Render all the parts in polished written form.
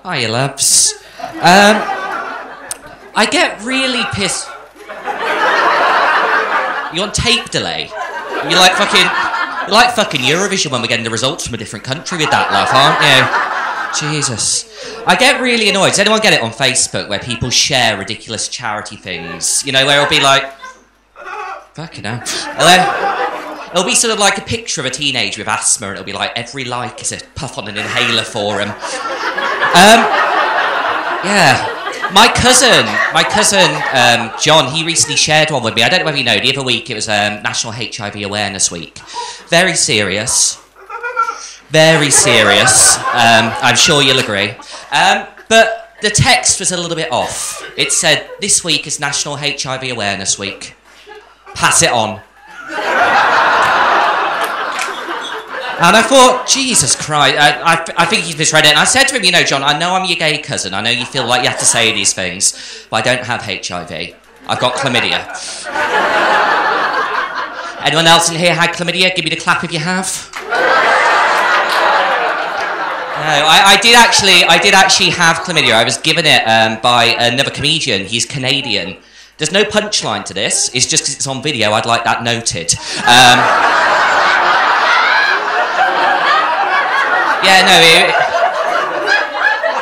Hiya, loves. I get really pissed. You on tape delay? You're like fucking Eurovision when we're getting the results from a different country with that laugh, aren't you? Jesus. I get really annoyed. Does anyone get it on Facebook where people share ridiculous charity things? You know, where it'll be like... Fucking hell. And then it'll be sort of like a picture of a teenager with asthma, and it'll be like, every like is a puff on an inhaler for him. Yeah. My cousin, John, he recently shared one with me. I don't know whether you know, the other week it was National HIV Awareness Week. Very serious. Very serious. I'm sure you'll agree. But the text was a little bit off. It said, this week is National HIV Awareness Week. Pass it on. And I thought, Jesus Christ, I think he's misread it. And I said to him, you know, John, I know I'm your gay cousin. I know you feel like you have to say these things, but I don't have HIV. I've got chlamydia. Anyone else in here had chlamydia? Give me the clap if you have. No, I did actually have chlamydia. I was given it by another comedian. He's Canadian. There's no punchline to this. It's just because it's on video, I'd like that noted. Yeah, no,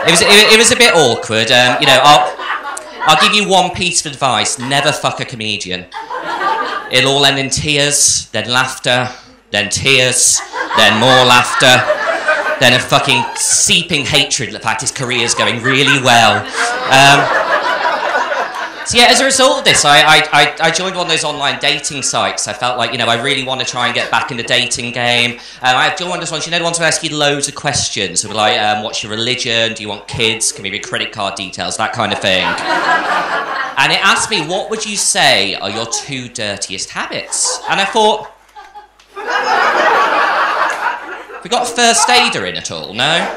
it was a bit awkward. You know, I'll give you one piece of advice: never fuck a comedian. It'll all end in tears, then laughter, then tears, then more laughter, then a fucking seeping hatred. The fact his career's going really well. So yeah, as a result of this, I joined one of those online dating sites. I felt like, you know, I really want to try and get back in the dating game. I joined one of those ones, you know, the ones who ask you loads of questions. So like, what's your religion? Do you want kids? Can we read credit card details? That kind of thing. And it asked me, what would you say are your 2 dirtiest habits? And I thought, have we got a first aider in at all? No?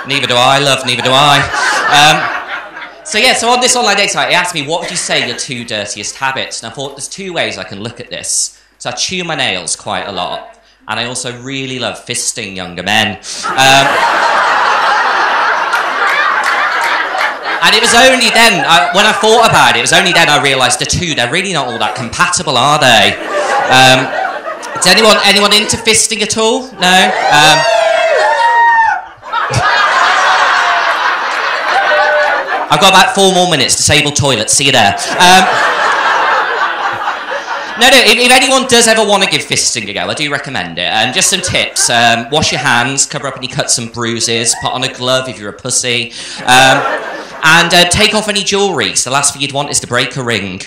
Neither do I, love, neither do I. So on this online dating site, it asked me, what would you say are your 2 dirtiest habits? And I thought, there's 2 ways I can look at this. So I chew my nails quite a lot, and I also really love fisting younger men. And it was only then, when I thought about it, it was only then I realised the 2, they're really not all that compatible, are they? Is anyone into fisting at all? No? I've got about 4 more minutes. Disable toilet. See you there. No, if anyone does ever want to give fisting a go, I do recommend it. Just some tips. Wash your hands, cover up any cuts and bruises, put on a glove if you're a pussy, and take off any jewellery, so the last thing you'd want is to break a ring.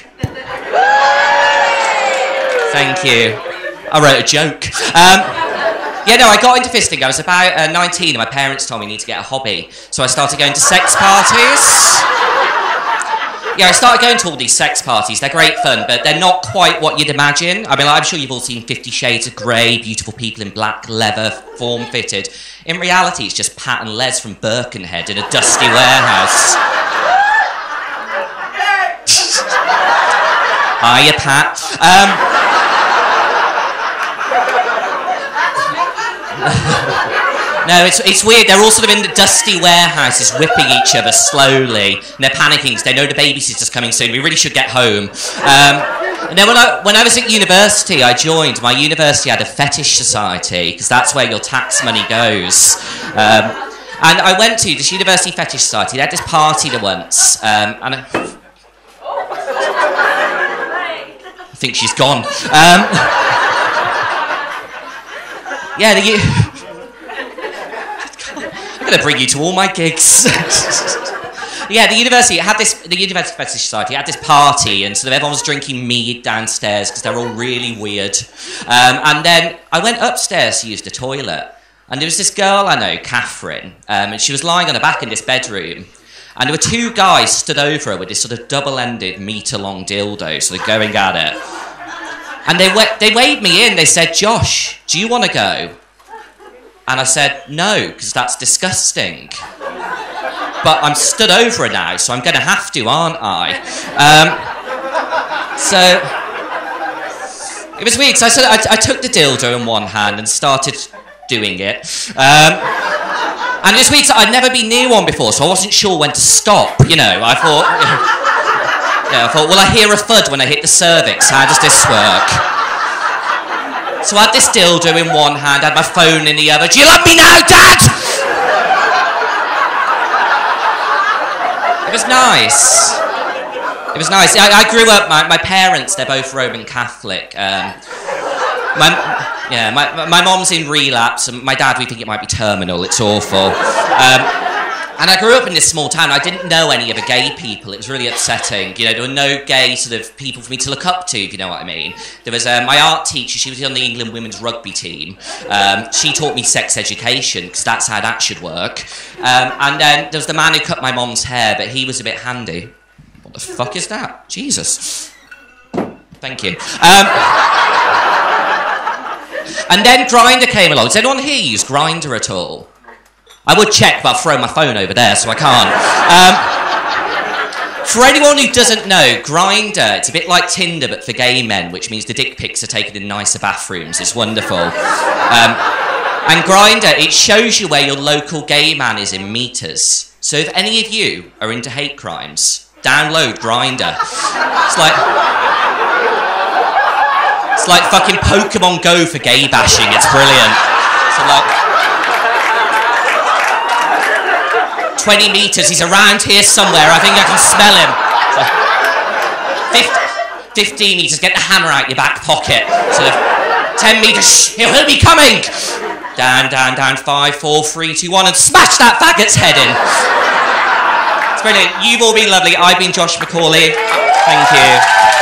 Thank you. I wrote a joke. Yeah, no, I got into fisting. I was about 19 and my parents told me I need to get a hobby. So I started going to sex parties. Yeah, I started going to all these sex parties. They're great fun, but they're not quite what you'd imagine. I mean, I'm sure you've all seen 50 Shades of Grey, beautiful people in black leather, form-fitted. In reality, it's just Pat and Les from Birkenhead in a dusty warehouse. Hiya, Pat. No, it's weird. They're all sort of in the dusty warehouses, whipping each other slowly. And they're panicking because they know the babysitter's coming soon. We really should get home. And then when I was at university, I joined. My university had a fetish society because that's where your tax money goes. And I went to this university fetish society. They had this party there once, and I think she's gone. Yeah, I'm going to bring you to all my gigs. Yeah, the university fetish society had this party, and sort of everyone was drinking mead downstairs because they're all really weird. And then I went upstairs to use the toilet, and there was this girl I know, Catherine, and she was lying on her back in this bedroom, and there were 2 guys stood over her with this sort of double-ended metre-long dildo, sort of going at it. And they waved me in. They said, "Josh, do you want to go?" And I said, "No, because that's disgusting. But I'm stood over her now, so I'm going to have to, aren't I?" It was weird, because I took the dildo in one hand and started doing it. And this week, I'd never been near one before, so I wasn't sure when to stop, you know. I thought, will I hear a thud when I hit the cervix? How does this work? So I had this dildo in one hand, I had my phone in the other. Do you love me now, Dad? It was nice. It was nice. I grew up, my parents, they're both Roman Catholic. My mom's in relapse, and my dad, we think it might be terminal. It's awful. And I grew up in this small town. I didn't know any of the gay people. It was really upsetting. You know, there were no gay sort of people for me to look up to, if you know what I mean. There was my art teacher. She was on the England women's rugby team. She taught me sex education, because that's how that should work. And then there was the man who cut my mom's hair, but he was a bit handy. What the fuck is that? Jesus. Thank you. And then Grindr came along. Does anyone here use Grindr at all? I would check, but I've thrown my phone over there, so I can't. For anyone who doesn't know, Grindr, it's a bit like Tinder, but for gay men, which means the dick pics are taken in nicer bathrooms. It's wonderful. And Grindr, it shows you where your local gay man is in meters. So if any of you are into hate crimes, download Grindr. It's like fucking Pokemon Go for gay bashing. It's brilliant. So like 20 metres, he's around here somewhere. I think I can smell him. 15 metres, get the hammer out your back pocket. Sort of 10 metres, he'll be coming. Down, 5, 4, 3, 2, 1, and smash that faggot's head in. It's brilliant. You've all been lovely. I've been Josh McAuley. Thank you.